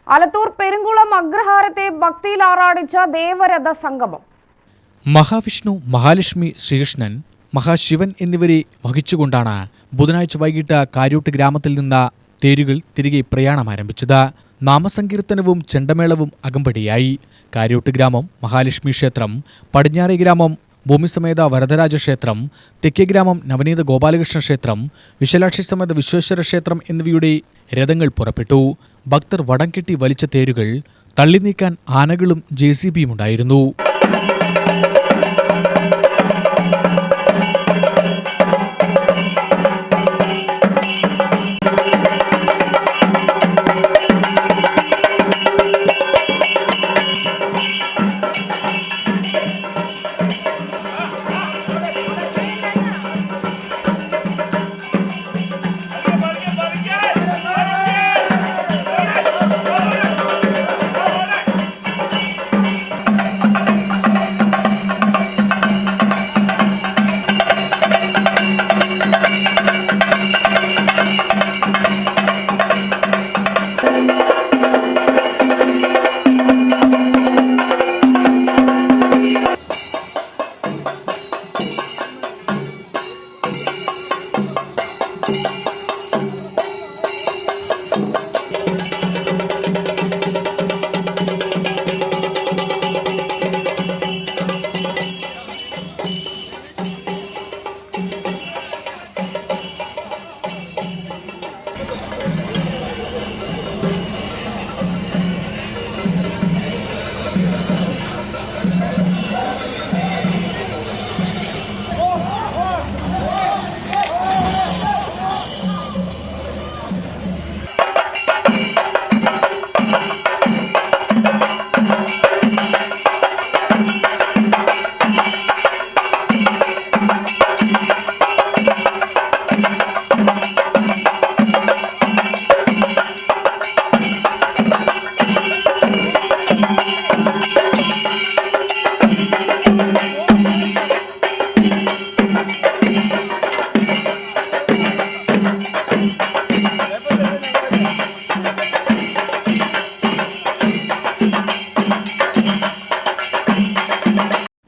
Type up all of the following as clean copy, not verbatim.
അലത്തൂർ പെരുങ്കുളം അഗ്രഹാരത്തെ ഭക്തിയിൽ ആറാടിച്ച ദേവരഥ സംഗമം. മഹാവിഷ്ണു, മഹാലക്ഷ്മി, ശ്രീകൃഷ്ണൻ, മഹാശിവൻ എന്നിവരെ വഹിച്ചുകൊണ്ടാണ് ബുധനാഴ്ച വൈകിട്ട് കാര്യൂട്ട് ഗ്രാമത്തിൽ നിന്ന് തേരുകൾ തിരികെ പ്രയാണം ആരംഭിച്ചത്. നാമസങ്കീർത്തനവും ചെണ്ടമേളവും അകമ്പടിയായി. കാര്യൂട്ട് ഗ്രാമം മഹാലക്ഷ്മി ക്ഷേത്രം, പടിഞ്ഞാറേ ഗ്രാമം ഭൂമിസമേത വരദരാജ ക്ഷേത്രം, തെക്കേ ഗ്രാമം നവനീത ഗോപാലകൃഷ്ണ ക്ഷേത്രം, വിശാലാക്ഷി സമേത വിശ്വേശ്വര ക്ഷേത്രം എന്നിവയുടെ രഥങ്ങൾ പുറപ്പെട്ടു. ഭക്തർ വടം കെട്ടി വലിച്ച തേരുകൾ തള്ളി നീക്കാൻ ആനകളും JCBയും ഉണ്ടായിരുന്നു.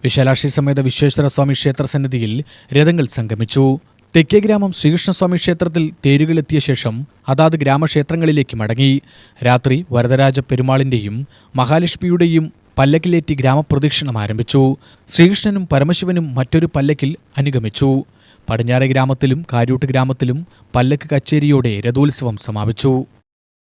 വിശാലാക്ഷി സമേത വിശ്വേശ്വര സ്വാമി ക്ഷേത്ര സന്നിധിയിൽ രഥങ്ങൾ സംഗമിച്ചു. തെക്കേ ഗ്രാമം ശ്രീകൃഷ്ണസ്വാമി ക്ഷേത്രത്തിൽ തേരുകളെത്തിയ ശേഷം അതാത് ഗ്രാമക്ഷേത്രങ്ങളിലേക്ക് മടങ്ങി. രാത്രി വരദരാജ പെരുമാളിന്റെയും മഹാലക്ഷ്മിയുടെയും പല്ലക്കിലേറ്റി ഗ്രാമപ്രദക്ഷിണം ആരംഭിച്ചു. ശ്രീകൃഷ്ണനും പരമശിവനും മറ്റൊരു പല്ലക്കിൽ അനുഗമിച്ചു. പടിഞ്ഞാറേ ഗ്രാമത്തിലും കാര്യൂട്ട് ഗ്രാമത്തിലും പല്ലക്ക് കച്ചേരിയോടെ രഥോത്സവം സമാപിച്ചു.